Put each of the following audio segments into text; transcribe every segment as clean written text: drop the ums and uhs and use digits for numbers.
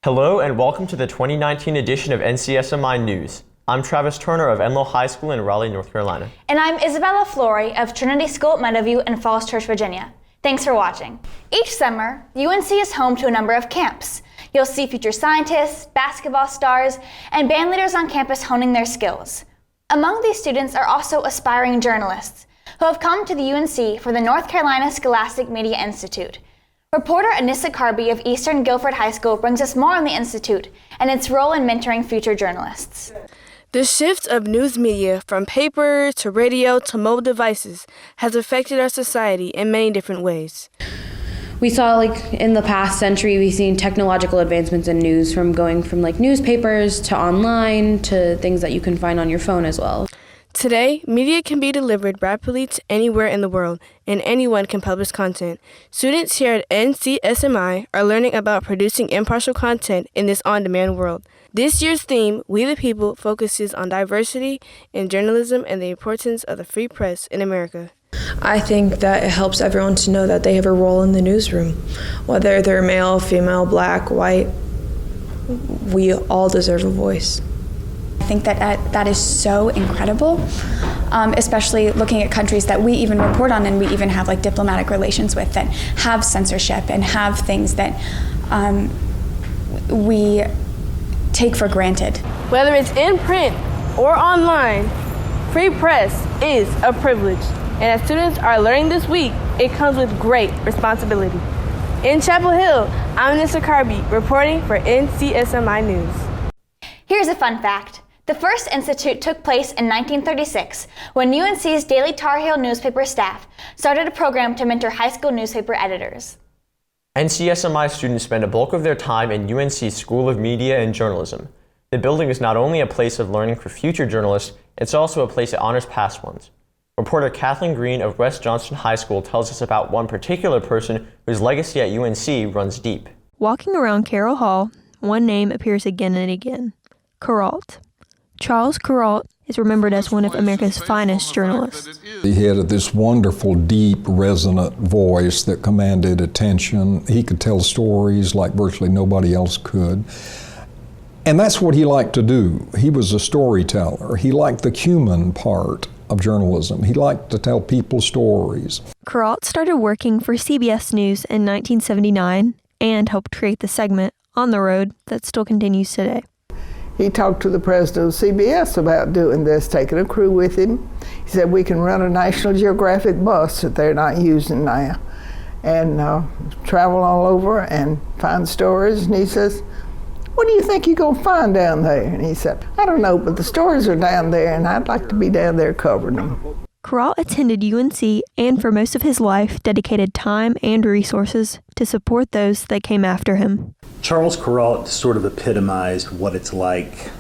Hello and welcome to the 2019 edition of NCSMI News. I'm Travis Turner of Enloe High School in Raleigh, North Carolina. And I'm Isabella Flory of Trinity School at Meadowview in Falls Church, Virginia. Thanks for watching. Each summer, UNC is home to a number of camps. You'll see future scientists, basketball stars, and band leaders on campus honing their skills. Among these students are also aspiring journalists who have come to the UNC for the North Carolina Scholastic Media Institute. Reporter Anissa Carby of Eastern Guilford High School brings us more on the Institute and its role in mentoring future journalists. The shift of news media from paper to radio to mobile devices has affected our society in many different ways. We saw in the past century, we've seen technological advancements in news from going from newspapers to online to things that you can find on your phone as well. Today, media can be delivered rapidly to anywhere in the world, and anyone can publish content. Students here at NCSMI are learning about producing impartial content in this on-demand world. This year's theme, We the People, focuses on diversity in journalism and the importance of the free press in America. I think that it helps everyone to know that they have a role in the newsroom. Whether they're male, female, black, white, we all deserve a voice. I think that is so incredible, especially looking at countries that we even report on and we even have diplomatic relations with that have censorship and have things that we take for granted. Whether it's in print or online, free press is a privilege. And as students are learning this week, it comes with great responsibility. In Chapel Hill, I'm Anissa Carby, reporting for NCSMI News. Here's a fun fact. The first institute took place in 1936 when UNC's Daily Tar Heel newspaper staff started a program to mentor high school newspaper editors. NCSMI students spend a bulk of their time in UNC's School of Media and Journalism. The building is not only a place of learning for future journalists, it's also a place that honors past ones. Reporter Kathleen Green of West Johnston High School tells us about one particular person whose legacy at UNC runs deep. Walking around Carroll Hall, one name appears again and again: Kuralt. Charles Kuralt is remembered as one of America's finest journalists. He had this wonderful, deep, resonant voice that commanded attention. He could tell stories like virtually nobody else could. And that's what he liked to do. He was a storyteller. He liked the human part of journalism. He liked to tell people stories. Kuralt started working for CBS News in 1979 and helped create the segment On the Road that still continues today. He talked to the president of CBS about doing this, taking a crew with him. He said, we can run a National Geographic bus that they're not using now and travel all over and find stories. And he says, what do you think you're going to find down there? And he said, I don't know, but the stories are down there and I'd like to be down there covering them. Kuralt attended UNC and for most of his life dedicated time and resources to support those that came after him. Charles Kuralt sort of epitomized what it's like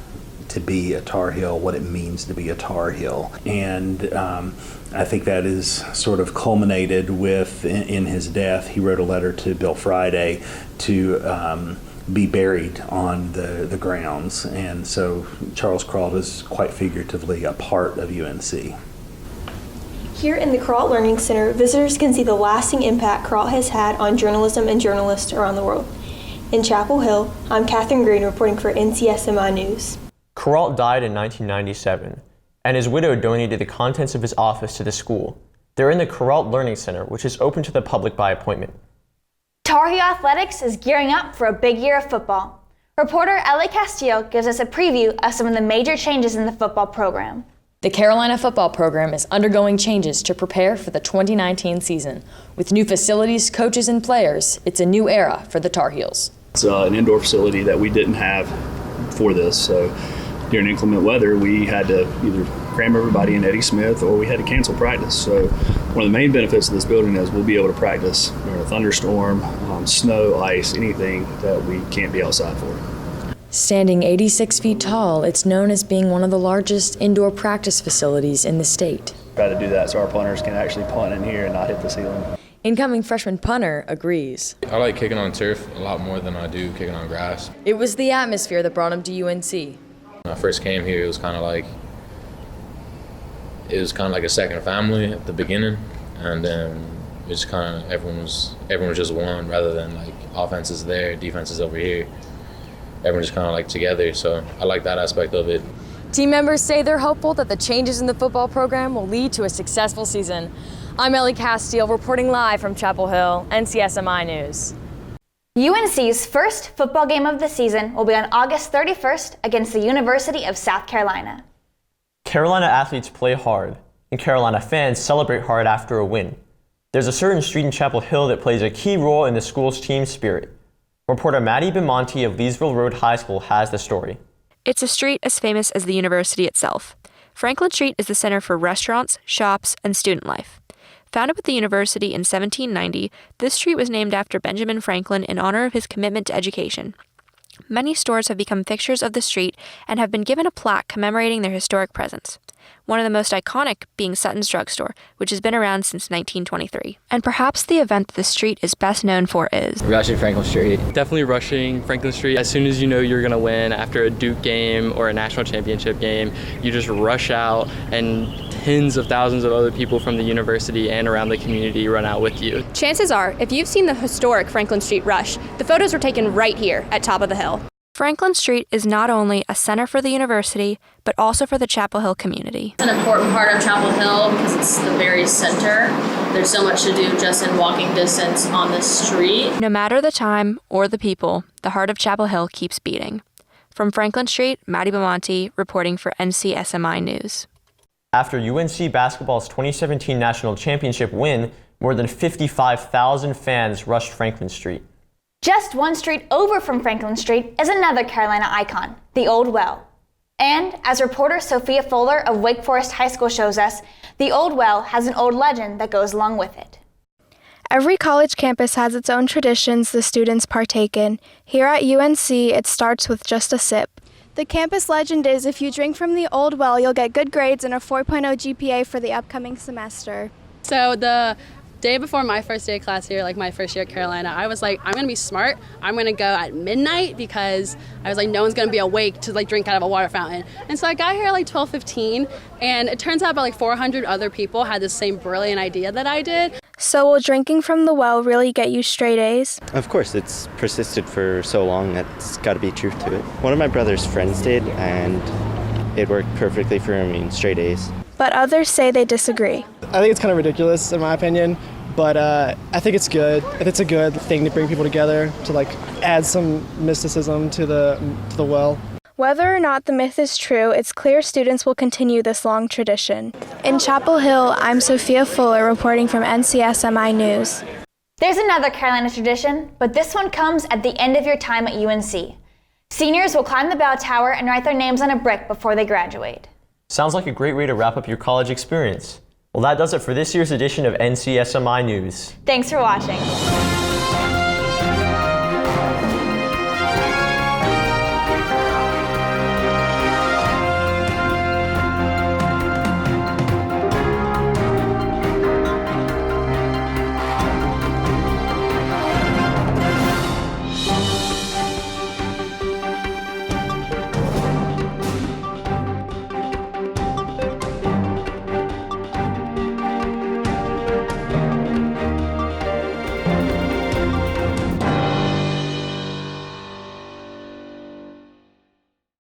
to be a Tar Heel, what it means to be a Tar Heel. And I think that is sort of culminated with, in his death, he wrote a letter to Bill Friday to be buried on the grounds. And so Charles Kuralt is quite figuratively a part of UNC. Here in the Kuralt Learning Center, visitors can see the lasting impact Kuralt has had on journalism and journalists around the world. In Chapel Hill, I'm Kathleen Green reporting for NCSMI News. Kuralt died in 1997, and his widow donated the contents of his office to the school. They're in the Kuralt Learning Center, which is open to the public by appointment. Tar Heel Athletics is gearing up for a big year of football. Reporter Ellie Castillo gives us a preview of some of the major changes in the football program. The Carolina football program is undergoing changes to prepare for the 2019 season. With new facilities, coaches, and players, it's a new era for the Tar Heels. It's an indoor facility that we didn't have for this, so during inclement weather, we had to either cram everybody in Eddie Smith or we had to cancel practice. So one of the main benefits of this building is we'll be able to practice during a thunderstorm, snow, ice, anything that we can't be outside for. Standing 86 feet tall, it's known as being one of the largest indoor practice facilities in the state. Try to do that so our punters can actually punt in here and not hit the ceiling. Incoming freshman punter agrees. I like kicking on turf a lot more than I do kicking on grass. It was the atmosphere that brought him to UNC. When I first came here, it was kind of like a second family at the beginning, and then it's kind of everyone was just one rather than like offense is there, defense is over here. everyone's just kind of like together. So I like that aspect of it. Team members say they're hopeful that the changes in the football program will lead to a successful season. I'm Ellie Castile reporting live from Chapel Hill, NCSMI News. UNC's first football game of the season will be on August 31st against the University of South Carolina. Carolina athletes play hard, and Carolina fans celebrate hard after a win. There's a certain street in Chapel Hill that plays a key role in the school's team spirit. Reporter Maddie Bimonti of Leesville Road High School has the story. It's a street as famous as the university itself. Franklin Street is the center for restaurants, shops, and student life. Founded with the university in 1790, this street was named after Benjamin Franklin in honor of his commitment to education. Many stores have become fixtures of the street and have been given a plaque commemorating their historic presence. One of the most iconic being Sutton's Drugstore, which has been around since 1923. And perhaps the event that the street is best known for is rushing Franklin Street. Definitely rushing Franklin Street. As soon as you know you're going to win after a Duke game or a national championship game, you just rush out, and tens of thousands of other people from the university and around the community run out with you. Chances are, if you've seen the historic Franklin Street rush, the photos were taken right here at Top of the Hill. Franklin Street is not only a center for the university, but also for the Chapel Hill community. It's an important part of Chapel Hill because it's the very center. There's so much to do just in walking distance on this street. No matter the time or the people, the heart of Chapel Hill keeps beating. From Franklin Street, Maddie Bimonti reporting for NCSMI News. After UNC basketball's 2017 national championship win, more than 55,000 fans rushed Franklin Street. Just one street over from Franklin Street is another Carolina icon, the Old Well. And as reporter Sophia Fuller of Wake Forest High School shows us, the Old Well has an old legend that goes along with it. Every college campus has its own traditions the students partake in. Here at UNC, it starts with just a sip. The campus legend is if you drink from the Old Well, you'll get good grades and a 4.0 GPA for the upcoming semester. So the day before my first day of class here, like my first year at Carolina, I was like, I'm gonna be smart. I'm gonna go at midnight because I was like, no one's gonna be awake to like drink out of a water fountain. And so I got here at like 12:15, and it turns out about like 400 other people had the same brilliant idea that I did. So will drinking from the well really get you straight A's? Of course, it's persisted for so long, that's got to be truth to it. One of my brother's friends did, and it worked perfectly for him, straight A's. But others say they disagree. I think it's kind of ridiculous in my opinion, but I think it's good. It's a good thing to bring people together, to like add some mysticism to the well. Whether or not the myth is true, it's clear students will continue this long tradition. In Chapel Hill, I'm Sophia Fuller reporting from NCSMI News. There's another Carolina tradition, but this one comes at the end of your time at UNC. Seniors will climb the bell tower and write their names on a brick before they graduate. Sounds like a great way to wrap up your college experience. Well, that does it for this year's edition of NCSMI News. Thanks for watching.